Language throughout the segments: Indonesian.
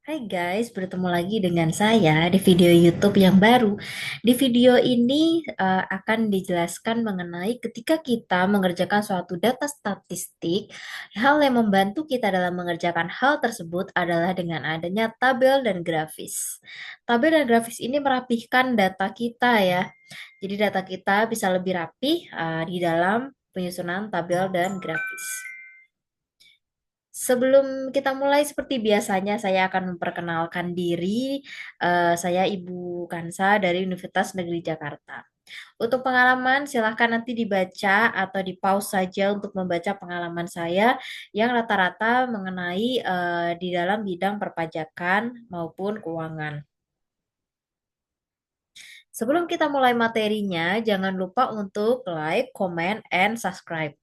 Hai guys, bertemu lagi dengan saya di video YouTube yang baru. Di video ini akan dijelaskan mengenai ketika kita mengerjakan suatu data statistik, hal yang membantu kita dalam mengerjakan hal tersebut adalah dengan adanya tabel dan grafis. Tabel dan grafis ini merapihkan data kita ya. Jadi data kita bisa lebih rapih di dalam penyusunan tabel dan grafis. Sebelum kita mulai seperti biasanya, saya akan memperkenalkan diri. Saya Ibu Kansa dari Universitas Negeri Jakarta. Untuk pengalaman, silahkan nanti dibaca atau di-pause saja untuk membaca pengalaman saya yang rata-rata mengenai di dalam bidang perpajakan maupun keuangan. Sebelum kita mulai materinya, jangan lupa untuk like, comment, and subscribe.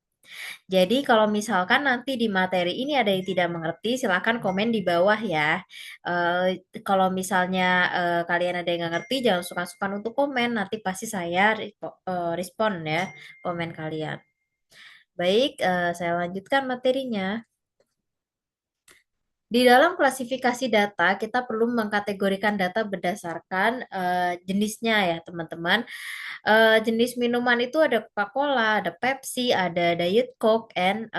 Jadi kalau misalkan nanti di materi ini ada yang tidak mengerti, silakan komen di bawah ya. Kalau misalnya kalian ada yang nggak ngerti, jangan suka-suka untuk komen. Nanti pasti saya respon ya komen kalian. Baik, saya lanjutkan materinya. Di dalam klasifikasi data, kita perlu mengkategorikan data berdasarkan jenisnya ya, teman-teman. Jenis minuman itu ada Coca-Cola, ada Pepsi, ada Diet Coke, and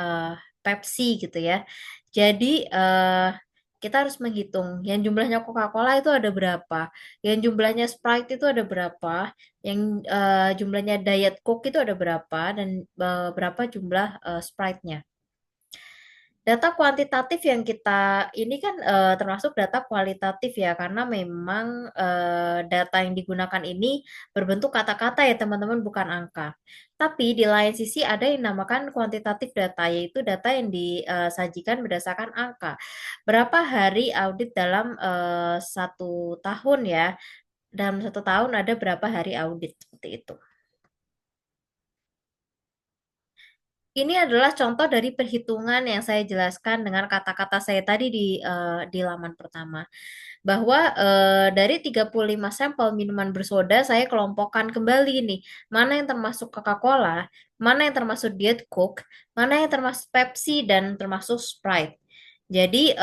Pepsi gitu ya. Jadi kita harus menghitung yang jumlahnya Coca-Cola itu ada berapa, yang jumlahnya Sprite itu ada berapa, yang jumlahnya Diet Coke itu ada berapa, dan berapa jumlah Sprite-nya. Data kuantitatif yang kita ini kan termasuk data kualitatif ya, karena memang data yang digunakan ini berbentuk kata-kata ya teman-teman, bukan angka. Tapi di lain sisi ada yang dinamakan kuantitatif data, yaitu data yang disajikan berdasarkan angka. Berapa hari audit dalam satu tahun ya? Dalam satu tahun ada berapa hari audit seperti itu. Ini adalah contoh dari perhitungan yang saya jelaskan dengan kata-kata saya tadi di laman pertama. Bahwa dari 35 sampel minuman bersoda, saya kelompokkan kembali nih. Mana yang termasuk Coca-Cola, mana yang termasuk Diet Coke, mana yang termasuk Pepsi, dan termasuk Sprite. Jadi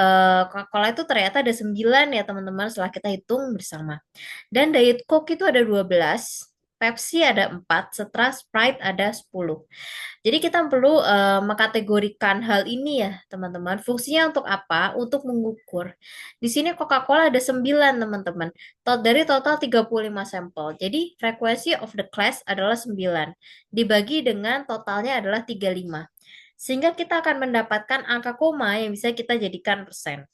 Coca-Cola itu ternyata ada 9 ya teman-teman setelah kita hitung bersama. Dan Diet Coke itu ada 12, Pepsi ada 4, setelah Sprite ada 10. Jadi kita perlu mengkategorikan hal ini ya, teman-teman. Fungsinya untuk apa? Untuk mengukur. Di sini Coca-Cola ada 9, teman-teman. Dari total 35 sampel. Jadi frekuensi of the class adalah 9. Dibagi dengan totalnya adalah 35. Sehingga kita akan mendapatkan angka koma yang bisa kita jadikan persen.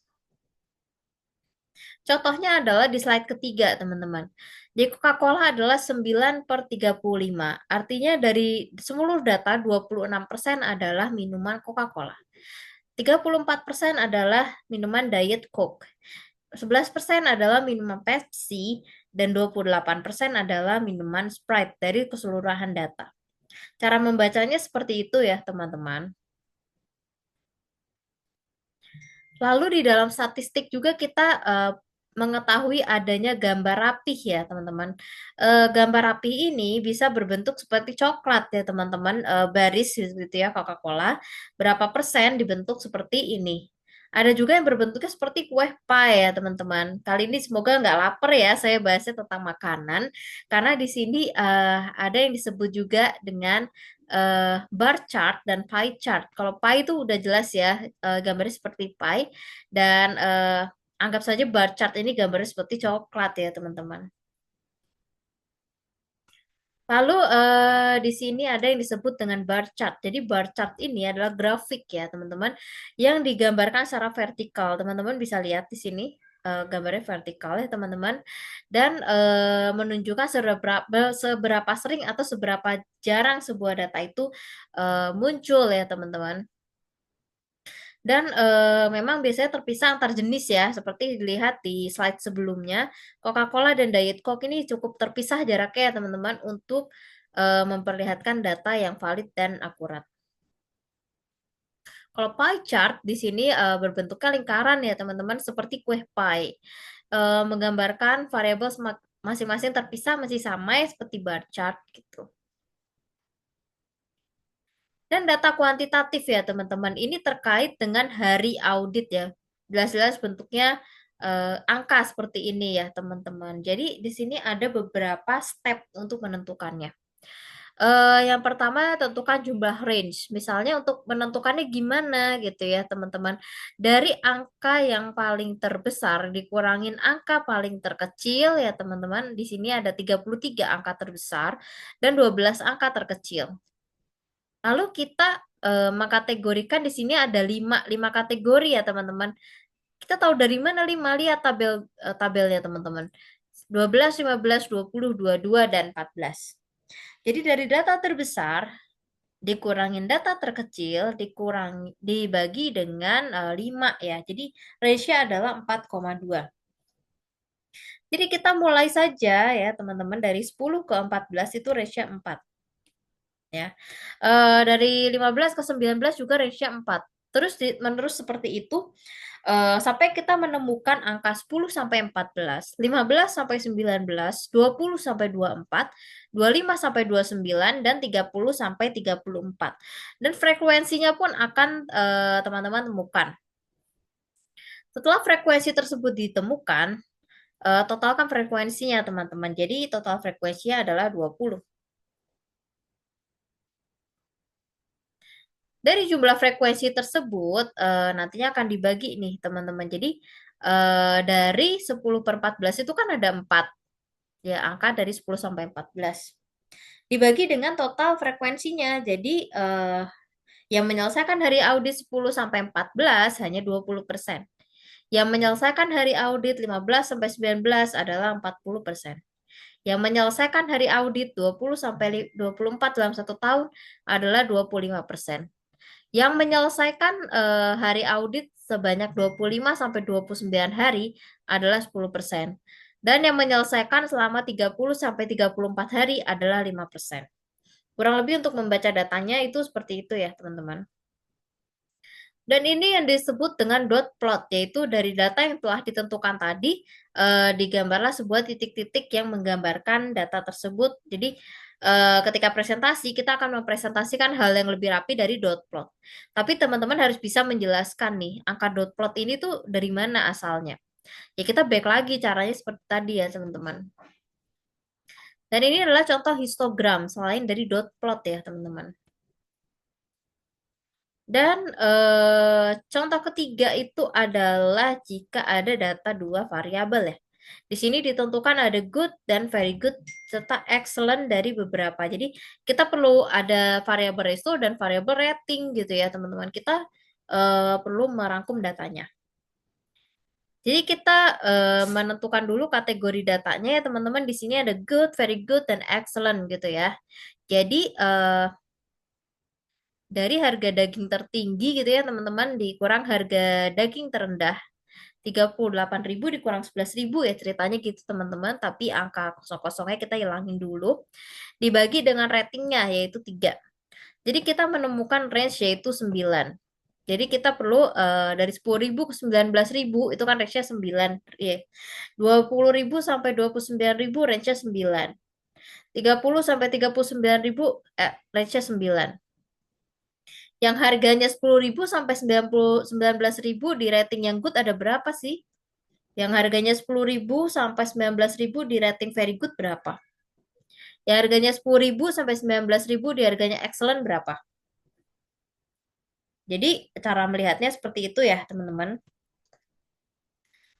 Contohnya adalah di slide ketiga, teman-teman. Jadi Coca-Cola adalah 9/35. Artinya dari seluruh data 26% adalah minuman Coca-Cola. 34% adalah minuman Diet Coke. 11% adalah minuman Pepsi dan 28% adalah minuman Sprite dari keseluruhan data. Cara membacanya seperti itu ya, teman-teman. Lalu di dalam statistik juga kita mengetahui adanya gambar rapih ya teman-teman. Gambar rapih ini bisa berbentuk seperti coklat ya teman-teman, baris gitu ya Coca-Cola. Berapa persen dibentuk seperti ini. Ada juga yang berbentuknya seperti kue pie ya teman-teman. Kali ini semoga nggak lapar ya, saya bahasnya tentang makanan. Karena di sini ada yang disebut juga dengan bar chart dan pie chart. Kalau pie itu udah jelas ya, gambarnya seperti pie, dan anggap saja bar chart ini gambarnya seperti coklat ya teman-teman. Lalu di sini ada yang disebut dengan bar chart. Jadi bar chart ini adalah grafik ya teman-teman, yang digambarkan secara vertikal. Teman-teman bisa lihat di sini gambarnya vertikal ya teman-teman, dan menunjukkan seberapa sering atau seberapa jarang sebuah data itu muncul ya teman-teman. Dan memang biasanya terpisah antar jenis ya, seperti dilihat di slide sebelumnya. Coca-Cola dan Diet Coke ini cukup terpisah jaraknya ya teman-teman, untuk memperlihatkan data yang valid dan akurat. Kalau pie chart di sini berbentuknya lingkaran ya teman-teman, seperti kue pie. Menggambarkan variabel masing-masing terpisah masih sama ya, seperti bar chart gitu. Dan data kuantitatif ya teman-teman, ini terkait dengan hari audit ya. Jelas-jelas bentuknya angka seperti ini ya, teman-teman. Jadi di sini ada beberapa step untuk menentukannya. Yang pertama tentukan jumlah range. Misalnya untuk menentukannya gimana gitu ya teman-teman. Dari angka yang paling terbesar dikurangin angka paling terkecil ya teman-teman. Di sini ada 33 angka terbesar dan 12 angka terkecil. Lalu kita mengkategorikan di sini ada 5 kategori ya teman-teman. Kita tahu dari mana 5? Lihat tabelnya teman-teman. 12, 15, 20, 22, dan 14. Jadi dari data terbesar dikurangin data terkecil dibagi dengan 5 ya. Jadi ratio adalah 4,2. Jadi kita mulai saja ya teman-teman dari 10 ke 14 itu ratio 4 ya. Dari 15 ke 19 juga ratio 4. Terus menerus seperti itu sampai kita menemukan angka 10 sampai 14, 15 sampai 19, 20 sampai 24, 25 sampai 29, dan 30 sampai 34. Dan frekuensinya pun akan teman-teman temukan. Setelah frekuensi tersebut ditemukan, totalkan frekuensinya teman-teman. Jadi total frekuensinya adalah 20. Dari jumlah frekuensi tersebut nantinya akan dibagi nih teman-teman. Jadi dari 10 per 14 itu kan ada 4. Ya, angka dari 10 sampai 14. Dibagi dengan total frekuensinya. Jadi yang menyelesaikan hari audit 10 sampai 14 hanya 20%. Yang menyelesaikan hari audit 15 sampai 19 adalah 40%. Yang menyelesaikan hari audit 20 sampai 24 dalam 1 tahun adalah 25%. Yang menyelesaikan hari audit sebanyak 25 sampai 29 hari adalah 10%. Dan yang menyelesaikan selama 30 sampai 34 hari adalah 5%. Kurang lebih untuk membaca datanya itu seperti itu ya, teman-teman. Dan ini yang disebut dengan dot plot, yaitu dari data yang telah ditentukan tadi, digambarlah sebuah titik-titik yang menggambarkan data tersebut. Jadi, ketika presentasi, kita akan mempresentasikan hal yang lebih rapi dari dot plot. Tapi teman-teman harus bisa menjelaskan nih, angka dot plot ini tuh dari mana asalnya. Ya, kita back lagi caranya seperti tadi ya, teman-teman. Dan ini adalah contoh histogram, selain dari dot plot ya, teman-teman. Dan contoh ketiga itu adalah jika ada data dua variabel ya. Di sini ditentukan ada good dan very good serta excellent dari beberapa. Jadi kita perlu ada variabel ratio dan variabel rating gitu ya teman-teman. Kita perlu merangkum datanya. Jadi kita menentukan dulu kategori datanya ya teman-teman. Di sini ada good, very good, dan excellent gitu ya. Jadi dari harga daging tertinggi gitu ya teman-teman dikurang harga daging terendah 38.000 dikurang 11.000 ya ceritanya gitu teman-teman, tapi angka kosong-kosongnya kita hilangin dulu, dibagi dengan ratingnya yaitu 3. Jadi kita menemukan range yaitu 9. Jadi kita perlu dari 10.000 ke 19.000 itu kan range-nya 9 ya. 20.000 sampai 29.000 range-nya 9. 30 sampai 39.000 range-nya 9. Yang harganya 10.000 sampai 19.000 di rating yang good ada berapa sih? Yang harganya 10.000 sampai 19.000 di rating very good berapa? Yang harganya 10.000 sampai 19.000 di harganya excellent berapa? Jadi cara melihatnya seperti itu ya teman-teman.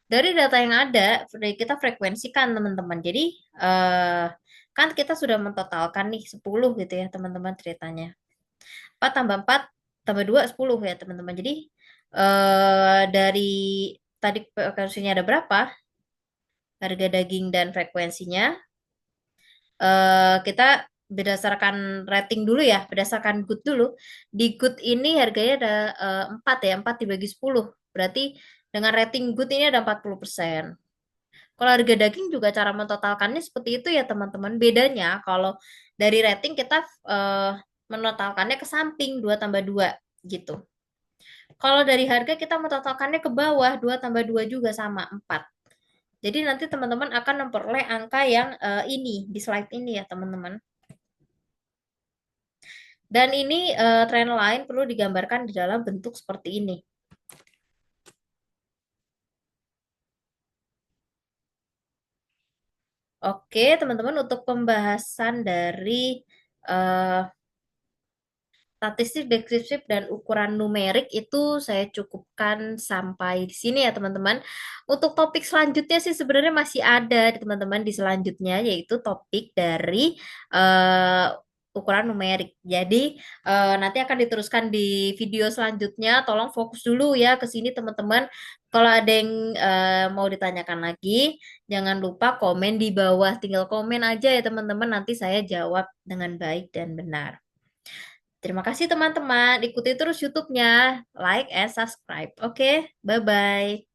Dari data yang ada, kita frekuensikan teman-teman. Jadi kan kita sudah mentotalkan nih 10 gitu ya teman-teman ceritanya. 4 tambah 4 tambah 2 10 ya teman-teman. Jadi dari tadi frekuensinya ada berapa? Harga daging dan frekuensinya. Kita berdasarkan rating dulu ya, berdasarkan good dulu. Di good ini harganya ada 4 ya, 4 dibagi 10. Berarti dengan rating good ini ada 40%. Kalau harga daging juga cara mentotalkannya seperti itu ya teman-teman. Bedanya kalau dari rating kita menotalkannya ke samping 2 tambah 2 gitu. Kalau dari harga kita menotalkannya ke bawah 2 tambah 2 juga sama 4. Jadi nanti teman-teman akan memperoleh angka yang ini di slide ini ya teman-teman. Dan ini trend line perlu digambarkan di dalam bentuk seperti ini. Oke, teman-teman, untuk pembahasan dari eh, statistik, deskriptif, dan ukuran numerik itu saya cukupkan sampai di sini ya teman-teman. Untuk topik selanjutnya sih sebenarnya masih ada di teman-teman di selanjutnya, yaitu topik dari eh, ukuran numerik. Jadi nanti akan diteruskan di video selanjutnya. Tolong fokus dulu ya ke sini teman-teman. Kalau ada yang mau ditanyakan lagi, jangan lupa komen di bawah. Tinggal komen aja ya teman-teman. Nanti saya jawab dengan baik dan benar. Terima kasih teman-teman. Ikuti terus YouTube-nya. Like and subscribe. Oke, bye-bye.